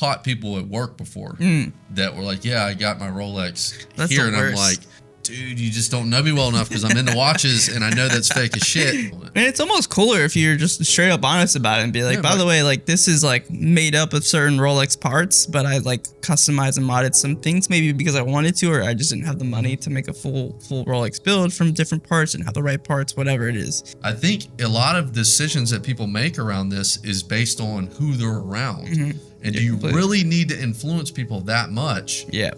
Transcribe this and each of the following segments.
caught people at work before that were like, yeah, I got my Rolex That's here. the And worst. I'm like, dude, you just don't know me well enough because I'm into watches and I know that's fake as shit. And it's almost cooler if you're just straight up honest about it and be like, Yeah, by the way, like this is like made up of certain Rolex parts, but I like customized and modded some things maybe because I wanted to, or I just didn't have the money to make a full Rolex build from different parts and have the right parts, whatever it is. I think a lot of decisions that people make around this is based on who they're around. And do you really need to influence people that much? Yeah.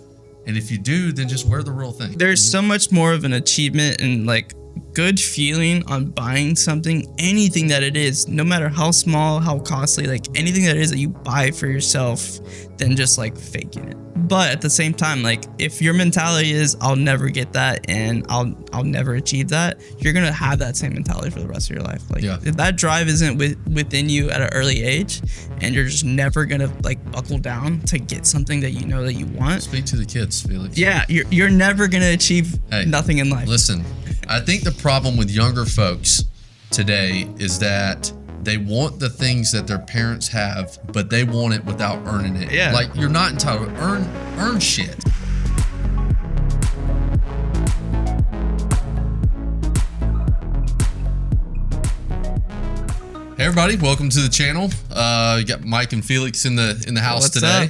And if you do, then just wear the real thing. There's so much more of an achievement and like good feeling on buying something, anything that it is, no matter how small, how costly, like anything that it is that you buy for yourself, than just like faking it. But at the same time, like if your mentality is I'll never get that and I'll never achieve that, you're gonna have that same mentality for the rest of your life. Like if that drive isn't within you at an early age, and you're just never gonna like buckle down to get something that you know that you want. Speak to the kids, Felix. Yeah, you're never gonna achieve nothing in life. Listen, I think the problem with younger folks today is that they want the things that their parents have, but they want it without earning it. Yeah. Like you're not entitled to earn shit. Hey everybody, welcome to the channel. You got Mike and Felix in the house today.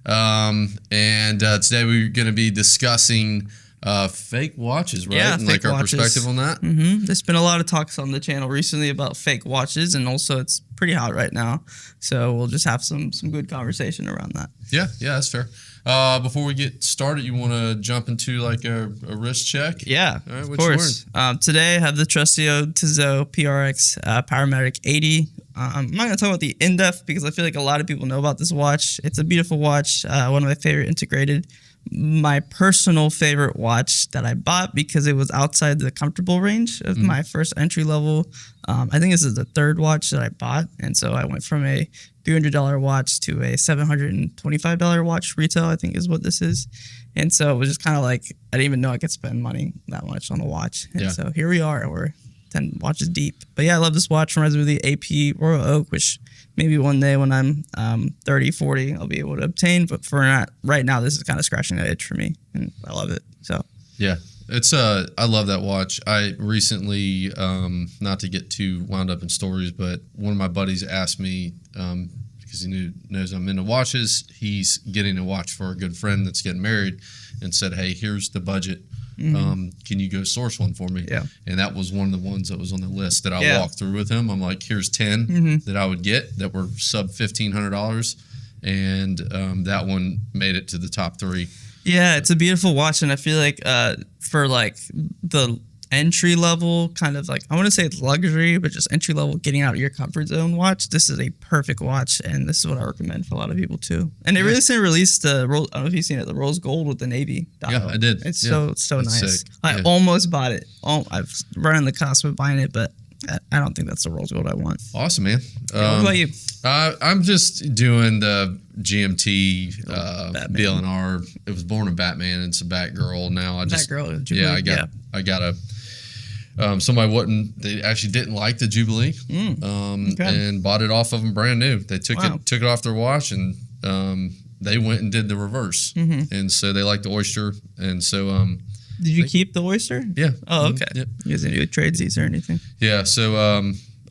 Today we're going to be discussing fake watches, right? Yeah, and fake like our watches. perspective on that. There's been a lot of talks on the channel recently about fake watches, and also it's pretty hot right now. So we'll just have some good conversation around that. Yeah, that's fair. Before we get started, you want to jump into like a wrist check? Yeah, all right, of what course. Today I have the trusty Tissot PRX Powermatic 80. I'm not going to talk about the in-depth because I feel like a lot of people know about this watch. It's a beautiful watch, one of my favorite integrated. My personal favorite watch that I bought because it was outside the comfortable range of my first entry level. I think this is the third watch that I bought. And so I went from a $300 watch to a $725 watch retail, I think is what this is. And so it was just kind of like, I didn't even know I could spend money that much on a watch. And so here we are, we're 10 watches deep. But yeah, I love this watch. Reminds me of the AP Royal Oak, which maybe one day when I'm 30, 40, I'll be able to obtain. But for right now, this is kind of scratching the itch for me, and I love it. So yeah, it's I love that watch. I recently, not to get too wound up in stories, but one of my buddies asked me because he knows I'm into watches. He's getting a watch for a good friend that's getting married, and said, "Hey, here's the budget. Can you go source one for me?" Yeah. And that was one of the ones that was on the list that I walked through with him. I'm like, here's 10 that I would get that were sub $1,500. And that one made it to the top 3. Yeah, it's a beautiful watch. And I feel like for like the entry level kind of like, I want to say it's luxury, but just entry level getting out of your comfort zone watch, this is a perfect watch, and this is what I recommend for a lot of people too. And they recently released the I don't know if you've seen it, the rose gold with the navy dial. Yeah, I did. It's so nice. Sick. I almost bought it. I've run on the cusp of buying it, but I don't think that's the rose gold I want. Awesome, man. What about you? I'm just doing the GMT BLNR. It was born in Batman. It's a Batgirl now. I got a somebody they actually didn't like the Jubilee, and bought it off of them brand new. They took it off their watch, and they went and did the reverse, and so they liked the Oyster, and so did you keep the Oyster? Yeah. Oh, okay. Yep. You guys didn't do trades or anything? Yeah. So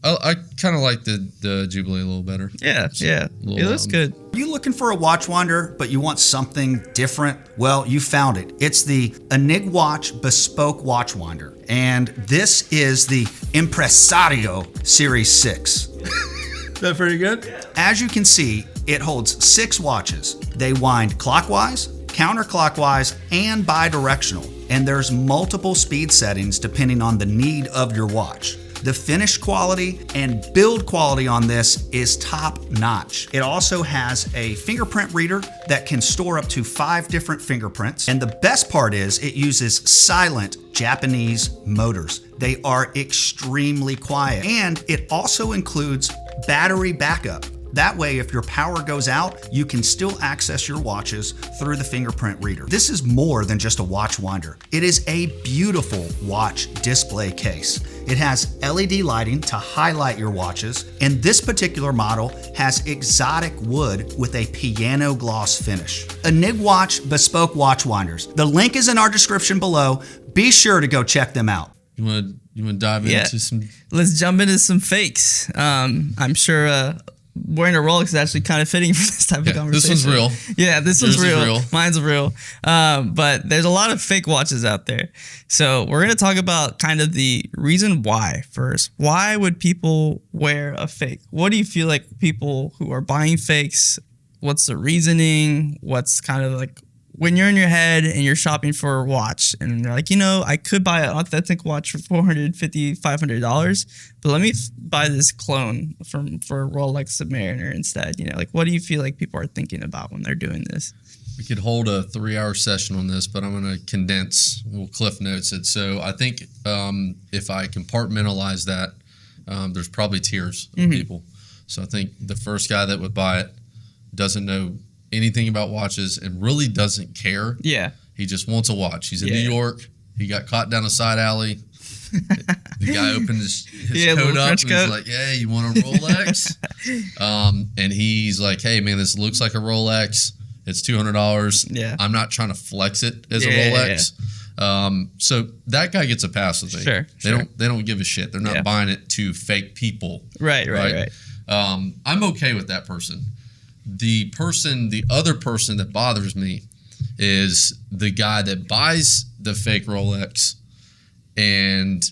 I kind of like the Jubilee a little better. Yeah. It looks good. Are you looking for a watch winder, but you want something different? Well, you found it. It's the Enig Watch Bespoke Watch Winder. And this is the Impresario Series 6. Is that pretty good? As you can see, it holds 6 watches. They wind clockwise, counterclockwise, and bidirectional. And there's multiple speed settings depending on the need of your watch. The finish quality and build quality on this is top notch. It also has a fingerprint reader that can store up to 5 different fingerprints. And the best part is it uses silent Japanese motors. They are extremely quiet. And it also includes battery backup. That way, if your power goes out, you can still access your watches through the fingerprint reader. This is more than just a watch winder. It is a beautiful watch display case. It has LED lighting to highlight your watches, and this particular model has exotic wood with a piano gloss finish. Enigwatch Bespoke Watch Winders. The link is in our description below. Be sure to go check them out. You want to dive into some? Let's jump into some fakes. I'm sure wearing a Rolex is actually kind of fitting for this type of conversation. This one's real. Yeah, this one's real. Mine's real. But there's a lot of fake watches out there. So we're going to talk about kind of the reason why first. Why would people wear a fake? What do you feel like people who are buying fakes, what's the reasoning? What's kind of like when you're in your head and you're shopping for a watch and they're like, I could buy an authentic watch for $450, $500, but let me buy this clone for a Rolex Submariner instead. Like, what do you feel like people are thinking about when they're doing this? We could hold a 3-hour session on this, but I'm going to condense, we'll cliff notes it. So I think if I compartmentalize that, there's probably tiers of people. So I think the first guy that would buy it doesn't know anything about watches and really doesn't care. Yeah. He just wants a watch. He's in New York. He got caught down a side alley. The guy opened his coat up and was like, "Hey, you want a Rolex?" And he's like, "Hey, man, this looks like a Rolex. It's $200. Yeah. I'm not trying to flex it as a Rolex." So that guy gets a pass with me. Sure. They don't give a shit. They're not buying it to fake people. Right. I'm okay with that person. The other person that bothers me is the guy that buys the fake Rolex and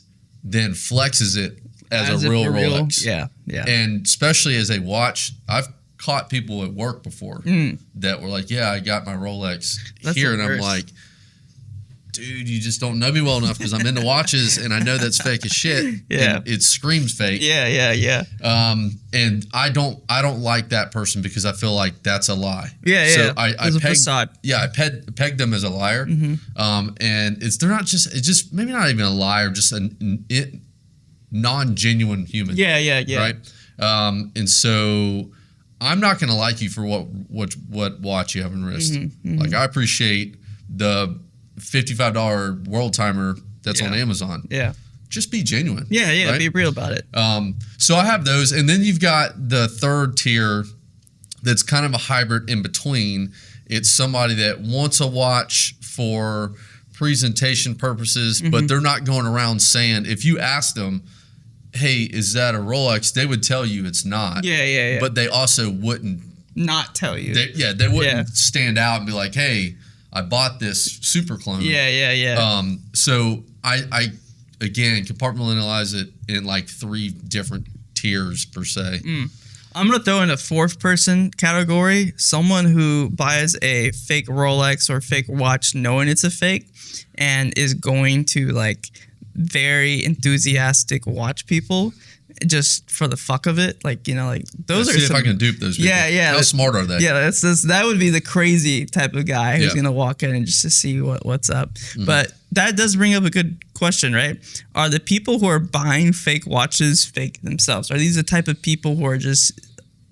then flexes it as a real Rolex. Yeah. And especially as a watch, I've caught people at work before that were like, "Yeah, I got my Rolex here," and I'm like, "Dude, you just don't know me well enough because I'm into watches and I know that's fake as shit. Yeah, and it screams fake. Yeah. And I don't like that person because I feel like that's a lie. So I pegged them as a liar. Mm-hmm. And they're not just it's just maybe not even a liar, just a non-genuine human. Yeah. Right. And so I'm not going to like you for what watch you have on wrist. Mm-hmm. Like I appreciate the $55 world timer that's on Amazon. Yeah. Just be genuine. Yeah. Right? Be real about it. So I have those. And then you've got the third tier that's kind of a hybrid in between. It's somebody that wants a watch for presentation purposes, but they're not going around saying, if you ask them, "Hey, is that a Rolex?" they would tell you it's not. Yeah. But they also wouldn't not tell you. They wouldn't stand out and be like, "Hey, I bought this super clone." Yeah. So I again compartmentalize it in like 3 different tiers per se. I'm gonna throw in a fourth person category: someone who buys a fake Rolex or fake watch knowing it's a fake, and is going to like very enthusiastic watch people just for the fuck of it. Like, those are see if I can dupe those people. Yeah. How smart are they? Yeah, that would be the crazy type of guy who's gonna walk in and just to see what's up. But that does bring up a good question, right? Are the people who are buying fake watches fake themselves? Are these the type of people who are just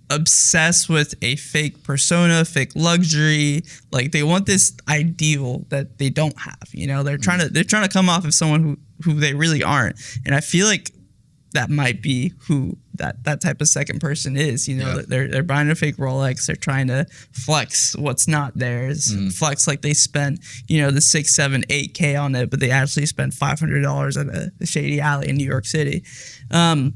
obsessed with a fake persona, fake luxury? Like they want this ideal that they don't have. They're trying to come off as someone who they really aren't. And I feel like that might be who that type of second person is. They're buying a fake Rolex. They're trying to flex what's not theirs. Flex like they spent, the 6, 7, 8K on it, but they actually spent $500 at a shady alley in New York City. And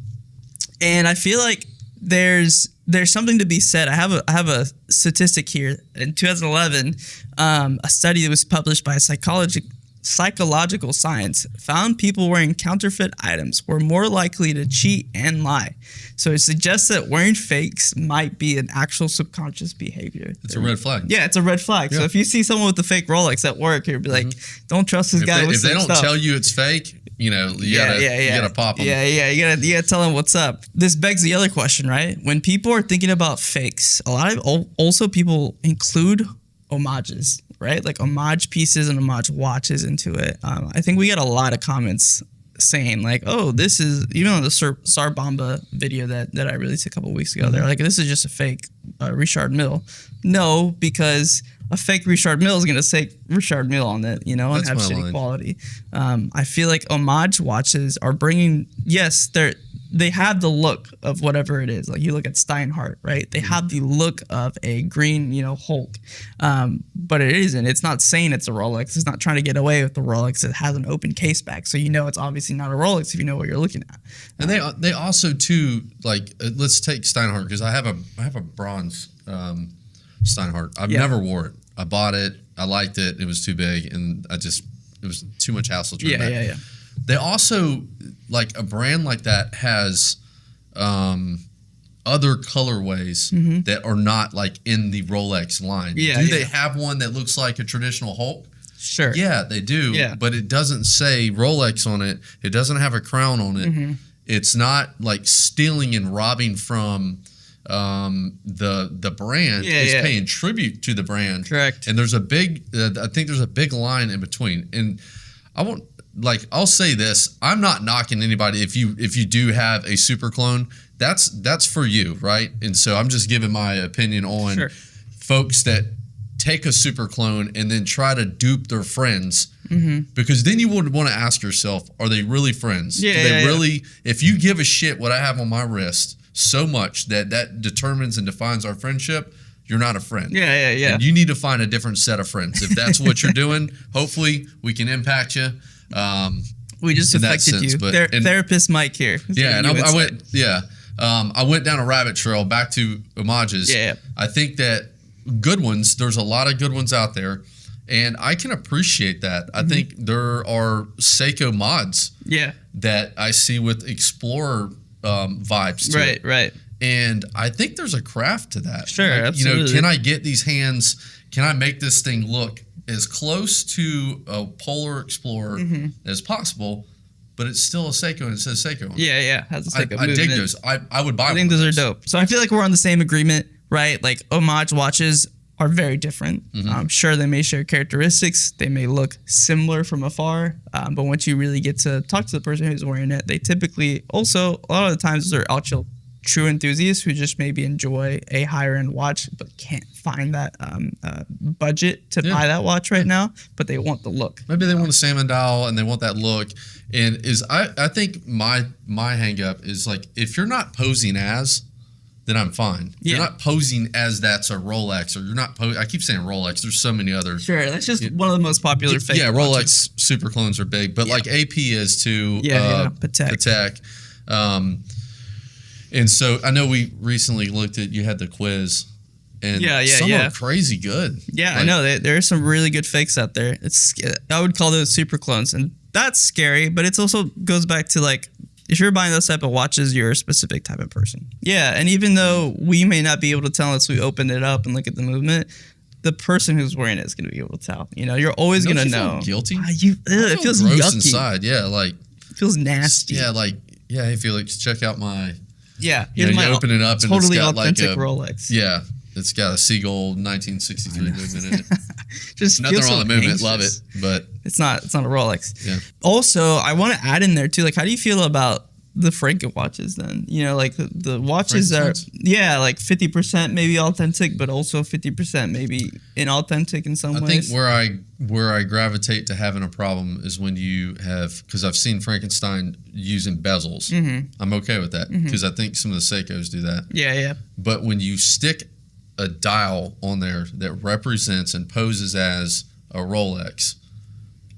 I feel like there's something to be said. I have a statistic here. In 2011, a study that was published by Psychological Science found people wearing counterfeit items were more likely to cheat and lie. So it suggests that wearing fakes might be an actual subconscious behavior. It's a red flag. Yeah, it's a red flag. Yeah. So if you see someone with a fake Rolex at work, you'll be like, "Don't trust this guy." If they don't tell you it's fake, you gotta pop them. Yeah, you gotta tell them what's up. This begs the other question, right? When people are thinking about fakes, a lot of also people include homages, right? Like homage pieces and homage watches into it. I think we got a lot of comments saying like, oh, this is, even on the Sarbamba video that I released a couple weeks ago, they're like, this is just a fake Richard Mille. No, because a fake Richard Mille is going to say Richard Mille on it, and That's have shitty quality. I feel like homage watches are bringing, yes, they have the look of whatever it is. Like you look at Steinhardt, right? They have the look of a green, Hulk. But it isn't. It's not saying it's a Rolex. It's not trying to get away with the Rolex. It has an open case back. So it's obviously not a Rolex if you know what you're looking at. And they also too, like, let's take Steinhardt, because I have a bronze Steinhardt. I've never wore it. I bought it. I liked it. It was too big, and it was too much hassle to bring back. They also, like, a brand like that has other colorways that are not like in the Rolex line. Do they have one that looks like a traditional Hulk? Sure. Yeah, they do. Yeah. But it doesn't say Rolex on it. It doesn't have a crown on it. It's not like stealing and robbing from the brand. It's paying tribute to the brand. Correct. And there's a big, I think there's a big line in between. And I'll say this: I'm not knocking anybody if you do have a super clone. That's for you, right? And so I'm just giving my opinion on folks that take a super clone and then try to dupe their friends, because then you would want to ask yourself, are they really friends? Do they really? If you give a shit what I have on my wrist so much that determines and defines our friendship, you're not a friend. And you need to find a different set of friends. If that's what you're doing, hopefully we can impact you. We just affected you. Therapist Mike here. And I went down a rabbit trail back to homages. I think that good ones, there's a lot of good ones out there, and I can appreciate that. I think there are Seiko mods that I see with Explorer vibes to it. Right. And I think there's a craft to that. Sure, absolutely. Can I get these hands, can I make this thing look as close to a Polar Explorer as possible, but it's still a Seiko and it says Seiko on it. Has a Seiko I dig those. I would buy one. I think those are dope. So I feel like we're on the same agreement, right? Like homage watches are very different. I'm sure they may share characteristics. They may look similar from afar, but once you really get to talk to the person who's wearing it, they typically also, a lot of the times, they're actual true enthusiasts who just maybe enjoy a higher end watch but can't find that budget to buy that watch right now, but they want the look. Maybe they want a salmon dial and they want that look. And I think my hang up is, like, if you're not posing as, then I'm fine. You're not posing as that's a Rolex, or you're not I keep saying Rolex. There's so many others. Sure, that's just one of the most popular fake watches. Rolex super clones are big, but like AP is too. Patek. And so I know we recently looked at, you had the quiz, and some are crazy good. Yeah, I know. There are some really good fakes out there. I would call those super clones, and that's scary, but it's also goes back to, like, if you're buying those type of watches, you're a specific type of person. Yeah, and even though we may not be able to tell unless we open it up and look at the movement, the person who's wearing it is going to be able to tell. You're always going to know. Feel guilty? It feels gross yucky. Inside. Yeah, like. It feels nasty. Yeah, like, hey Felix, check out my. Yeah, you open it up and totally it's got authentic like a Rolex. Yeah, it's got a Seagull 1963 movement in it. Just nothing wrong with the movement, anxious. love it, but it's not a Rolex. Yeah. Also, I want to add in there too, like, how do you feel about the Franken watches then? Like the watches are like 50% maybe authentic, but also 50% maybe inauthentic in some ways. I think where I gravitate to having a problem is when you have, because I've seen Frankenstein using bezels. I'm okay with that, because I think some of the Seikos do that. Yeah. But when you stick a dial on there that represents and poses as a Rolex,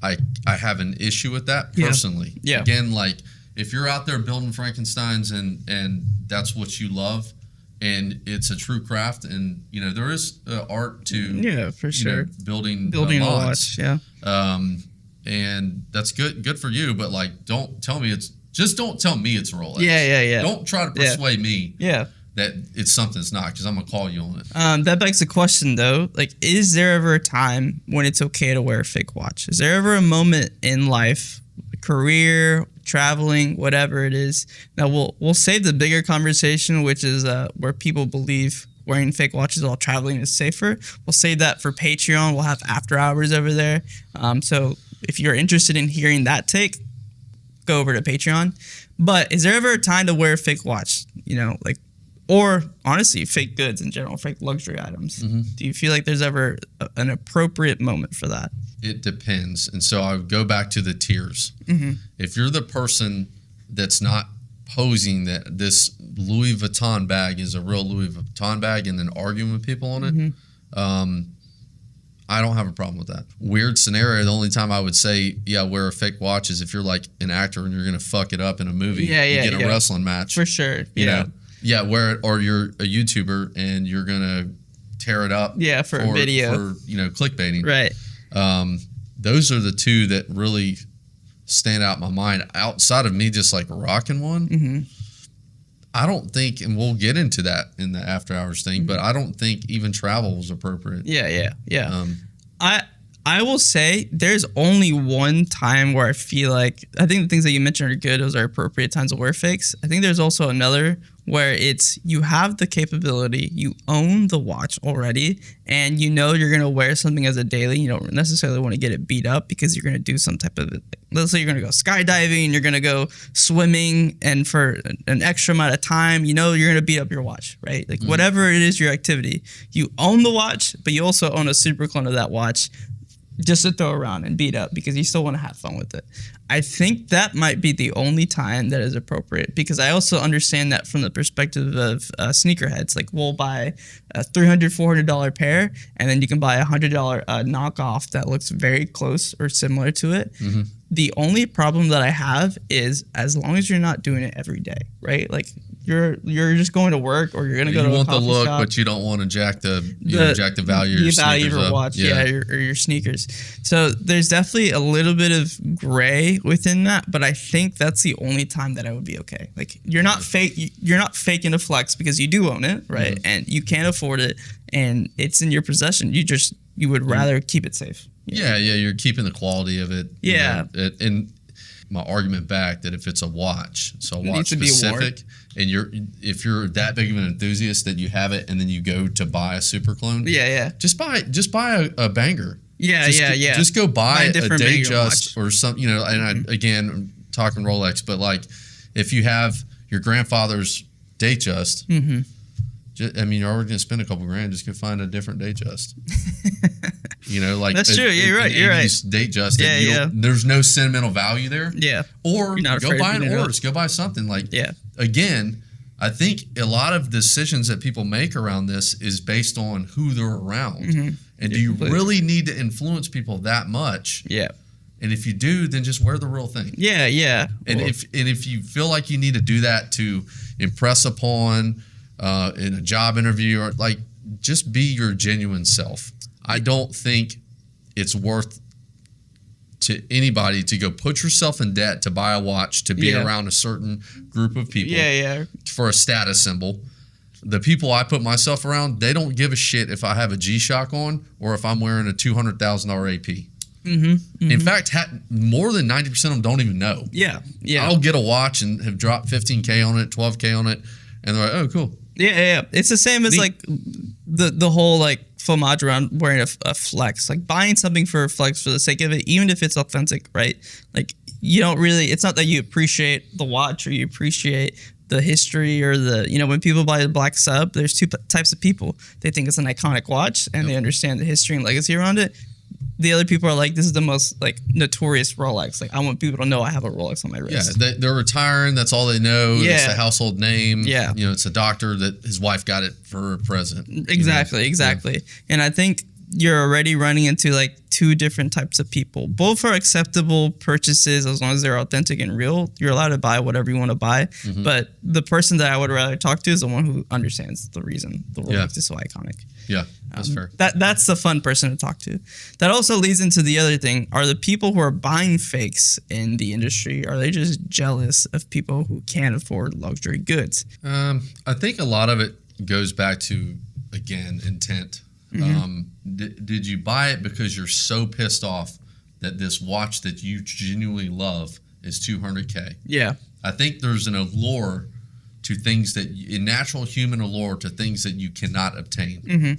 I have an issue with that personally. Yeah. Again, like, if you're out there building Frankensteins and that's what you love, and it's a true craft, and there is art to for sure building a mods. watch, and that's good for you, but, like, don't tell me it's a Rolex. Yeah. Don't try to persuade me that it's something it's not, because I'm gonna call you on it. That begs the question though, like, is there ever a time when it's okay to wear a fake watch? Is there ever a moment in life, career, traveling, whatever it is? Now we'll save the bigger conversation, which is where people believe wearing fake watches while traveling is safer. We'll save that for Patreon. We'll have after hours over there. So if you're interested in hearing that take, go over to Patreon. But is there ever a time to wear a fake watch? You know, like, or honestly, fake goods in general, fake luxury items. Do you feel like there's ever an appropriate moment for that? It depends. And so I would go back to the tiers. If you're the person that's not posing that this Louis Vuitton bag is a real Louis Vuitton bag and then arguing with people on it, I don't have a problem with that. Weird scenario. The only time I would say, yeah, wear a fake watch is if you're like an actor and you're going to fuck it up in a movie. You get a wrestling match. For sure. You know? Yeah, wear it, or you're a YouTuber and you're going to tear it up. Yeah, for a video. For, clickbaiting. Right. Those are the two that really stand out in my mind. Outside of me just like rocking one, I don't think, and we'll get into that in the after hours thing, but I don't think even travel was appropriate. Yeah. I will say there's only one time where I feel like, I think the things that you mentioned are good. Those are appropriate times to wear fakes. I think there's also another where it's you have the capability, you own the watch already, and you know you're going to wear something as a daily. You don't necessarily want to get it beat up because you're going to do some type of, let's say you're going to go skydiving, you're going to go swimming, and for an extra amount of time, you know you're going to beat up your watch, right? Like whatever it is, your activity, you own the watch, but you also own a super clone of that watch just to throw around and beat up because you still want to have fun with it. I think that might be the only time that is appropriate because I also understand that from the perspective of sneakerheads. Like we'll buy a $300, $400 pair and then you can buy a $100 knockoff that looks very close or similar to it. The only problem that I have is as long as you're not doing it every day, right? Like you're just going to work or you're going to go to a coffee shop. You want the look, but you don't want to jack the value of your value of your watch, or your sneakers. So there's definitely a little bit of gray within that, but I think that's the only time that I would be okay. Like you're not faking a flex because you do own it, right? And you can't afford it, and it's in your possession. You would rather keep it safe. You're keeping the quality of it. And my argument back that if it's a watch, so a watch specific, and if you're that big of an enthusiast that you have it, and then you go to buy a super clone, just buy a banger. Just go buy a Datejust or something, And again, I'm talking Rolex, but like if you have your grandfather's Datejust, you're already going to spend a couple grand. Just go find a different Datejust. That's true. You're right. Datejust. There's no sentimental value there. Or go buy an Oris. Go buy something Again, I think a lot of decisions that people make around this is based on who they're around. And do you really need to influence people that much? And if you do, then just wear the real thing. And if you feel like you need to do that to impress upon in a job interview, or just be your genuine self. I don't think it's worth to anybody to go put yourself in debt to buy a watch to be around a certain group of people for a status symbol. The people I put myself around, they don't give a shit if I have a G-Shock on or if I'm wearing a $200,000 AP. In fact, more than 90% of them don't even know. I'll get a watch and have dropped $15K on it, $12K on it, and they're like, oh, cool. It's the same as like the whole fromage around wearing a flex, like buying something for a flex for the sake of it, even if it's authentic, right? Like you don't really, it's not that you appreciate the watch or you appreciate the history or when people buy the black sub, there's two types of people. They think it's an iconic watch and they understand the history and legacy around it. The other people are like, this is the most notorious Rolex. Like I want people to know I have a Rolex on my wrist. They're retiring. That's all they know. It's a household name. Yeah. It's a doctor that his wife got it for a present. Exactly. And I think you're already running into two different types of people. Both are acceptable purchases as long as they're authentic and real. You're allowed to buy whatever you want to buy. But the person that I would rather talk to is the one who understands the reason the Rolex is so iconic. Yeah, that's fair. That's the fun person to talk to. That also leads into the other thing. Are the people who are buying fakes in the industry, are they just jealous of people who can't afford luxury goods? I think a lot of it goes back to, again, intent. Did you buy it because you're so pissed off that this watch that you genuinely love is $200K? I think there's an allure to things that, a natural human allure to things that you cannot obtain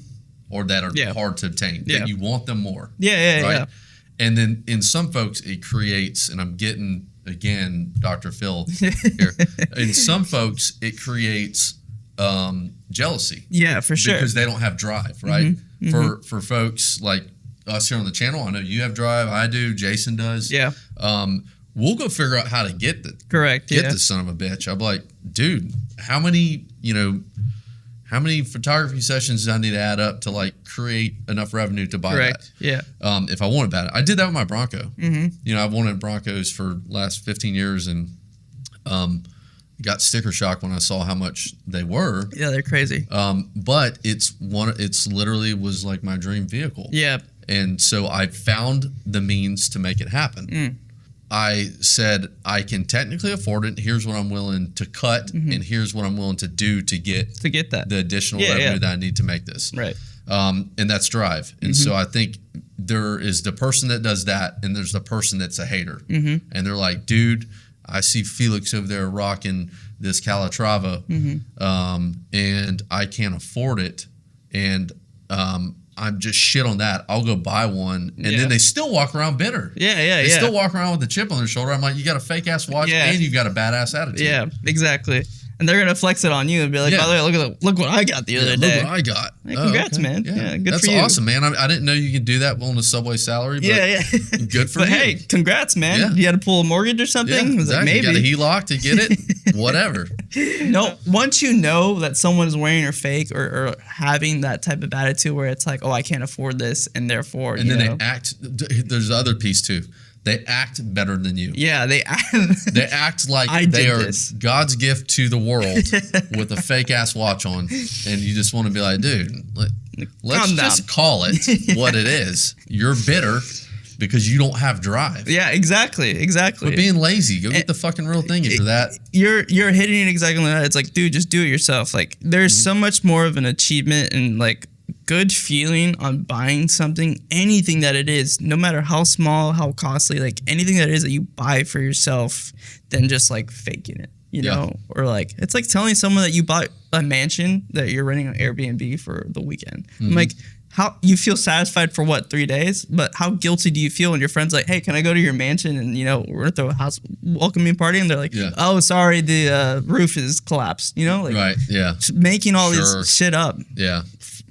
or that are hard to obtain, that you want them more. Right? And then in some folks, it creates, and I'm getting again, Dr. Phil here. In some folks, it creates jealousy. Yeah, for sure. Because they don't have drive, right? For folks like us here on the channel, I know you have drive. I do. Jason does. Yeah. We'll go figure out how to get Correct. Get this son of a bitch. I'm like, dude, how many photography sessions do I need to add up to like create enough revenue to buy that? Yeah. If I want to buy it, I did that with my Bronco. I've wanted Broncos for last 15 years, and got sticker shock when I saw how much they were. Yeah, they're crazy. But it's literally was like my dream vehicle. Yeah. And so I found the means to make it happen. I said, I can technically afford it. Here's what I'm willing to cut, and here's what I'm willing to do to get that the additional revenue that I need to make this. Right. And that's drive. And so I think there is the person that does that, and there's the person that's a hater. And they're like, dude, I see Felix over there rocking this Calatrava, and I can't afford it. And I'm just shit on that. I'll go buy one. And then they still walk around bitter. They still walk around with a chip on their shoulder. I'm like, you got a fake ass watch and you got a badass attitude. Yeah, exactly. And they're gonna flex it on you and be like, by the way, look what I got the other day. Look what I got. Hey, congrats, man. Yeah, good That's for you. That's awesome, man. I didn't know you could do that on a Subway salary. But good for you. But hey, congrats, man. Yeah. You had to pull a mortgage or something? Yeah, Like, maybe. You got a HELOC to get it? Whatever. No, once you know that someone's wearing or fake or having that type of attitude where it's like, oh, I can't afford this, and therefore, and then they act. There's the other piece too. They act better than you. Yeah, they act like they are God's gift to the world with a fake ass watch on, and you just want to be like, dude, let's just call it what it is. You're bitter because you don't have drive. Yeah, exactly. But being lazy, go get the fucking real thing if you're that. You're hitting it exactly like that. It's like, dude, just do it yourself. Like, there's so much more of an achievement and like good feeling on buying something, anything that it is, no matter how small, how costly, like anything that it is that you buy for yourself, than just like faking it, you know? Or like, it's like telling someone that you bought a mansion that you're renting on Airbnb for the weekend. I'm like, how you feel satisfied for what, 3 days? But how guilty do you feel when your friend's like, hey, can I go to your mansion and, we're gonna throw a house welcoming party? And they're like, oh, sorry, the roof is collapsed, Like, right, yeah. Making all this shit up. Yeah.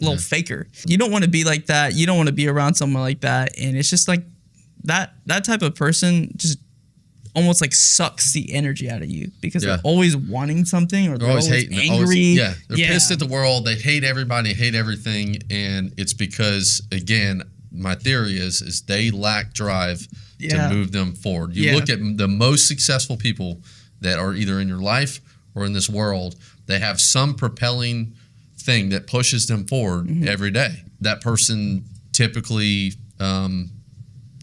Little faker. You don't want to be like that. You don't want to be around someone like that. And it's just like that type of person just almost like sucks the energy out of you because they're always wanting something, or they're always angry. They're pissed at the world. They hate everybody, hate everything. And it's because, again, my theory is they lack drive to move them forward. You look at the most successful people that are either in your life or in this world, they have some propelling thing that pushes them forward every day. That person typically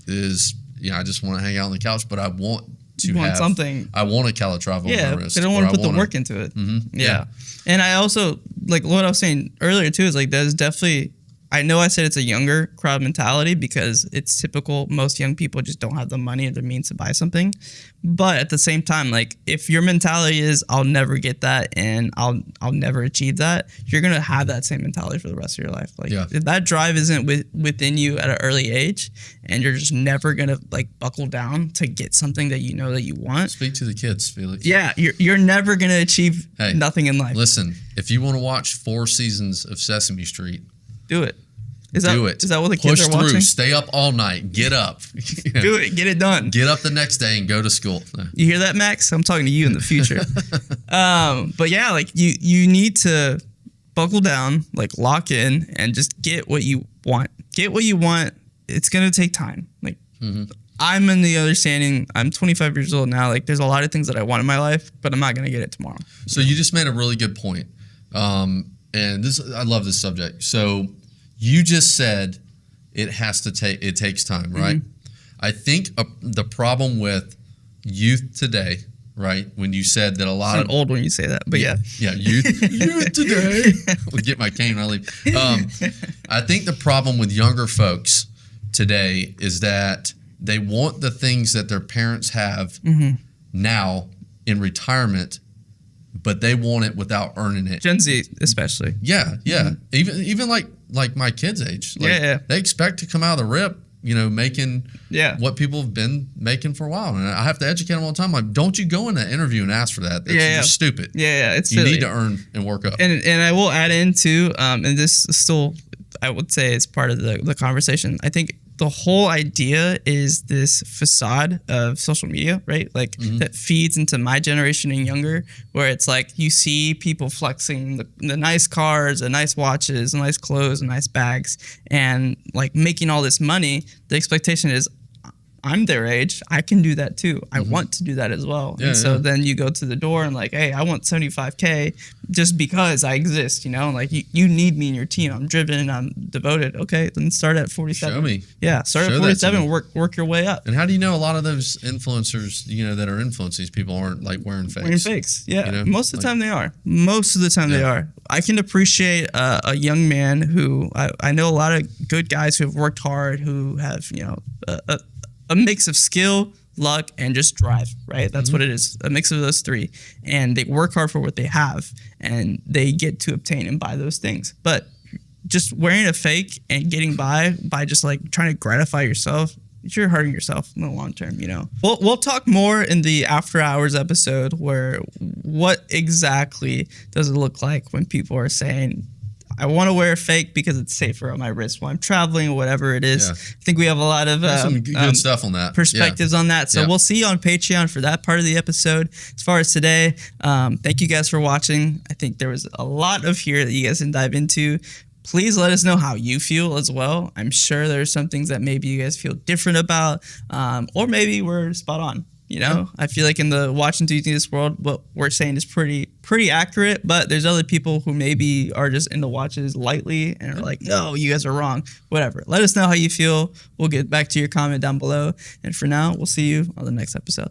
is, I just want to hang out on the couch, but I want to have something. I want a Calatrava on my wrist. They don't want to put the work into it. And I also, like what I was saying earlier too, is like there's definitely, I know I said it's a younger crowd mentality because it's typical. Most young people just don't have the money or the means to buy something. But at the same time, like if your mentality is I'll never get that and I'll never achieve that, you're gonna have that same mentality for the rest of your life. Like if that drive isn't within you at an early age, and you're just never gonna like buckle down to get something that you know that you want. Speak to the kids, Felix. Yeah, you're never gonna achieve nothing in life. Listen, if you want to watch 4 seasons of Sesame Street, do it. Is that what the kids are watching? Push through. Stay up all night. Get up. Do it. Get it done. Get up the next day and go to school. You hear that, Max? I'm talking to you in the future. But yeah, like you need to buckle down, like lock in, and just get what you want. Get what you want. It's gonna take time. Like I'm in the understanding. I'm 25 years old now. Like there's a lot of things that I want in my life, but I'm not gonna get it tomorrow. So you just made a really good point. And I love this subject. So you just said it takes time, right? I think the problem with youth today, right? When you said that a lot of old when you say that, but youth today. We'll get my cane when I leave. I think the problem with younger folks today is that they want the things that their parents have now in retirement, but they want it without earning it. Gen Z especially. Yeah. Even like my kids' age. Like, they expect to come out of the rip making what people have been making for a while. And I have to educate them all the time. Like, don't you go in that interview and ask for that. You're stupid. Yeah, it's you need to earn and work up. And I will add into, and this is still, I would say it's part of the conversation. I think the whole idea is this facade of social media, right? Like that feeds into my generation and younger, where it's like you see people flexing the nice cars, the nice watches, the nice clothes, the nice bags, and like making all this money. The expectation is, I'm their age, I can do that too. I want to do that as well. And so then you go to the door and like, hey, I want $75K just because I exist, like you need me in your team. I'm driven, I'm devoted. Okay, then start at 47. Show me. Yeah, start at 47, work your way up. And how do you know a lot of those influencers, that are influencing these people aren't like wearing fakes? Wearing fakes, yeah. Most of the time they are. Most of the time they are. I can appreciate a young man who, I know a lot of good guys who have worked hard, who have, a mix of skill, luck, and just drive, right? That's what it is, a mix of those three. And they work hard for what they have, and they get to obtain and buy those things. But just wearing a fake and getting by just like trying to gratify yourself, you're hurting yourself in the long term, We'll talk more in the After Hours episode, where what exactly does it look like when people are saying, I want to wear a fake because it's safer on my wrist while I'm traveling or whatever it is. I think we have a lot of some good stuff on that. Perspectives on that. So we'll see you on Patreon for that part of the episode. As far as today, thank you guys for watching. I think there was a lot of here that you guys can dive into. Please let us know how you feel as well. I'm sure there's some things that maybe you guys feel different about, or maybe we're spot on. I feel like in the watch enthusiast world, what we're saying is pretty accurate, but there's other people who maybe are just into watches lightly and are like, no, you guys are wrong. Whatever. Let us know how you feel. We'll get back to your comment down below. And for now, we'll see you on the next episode.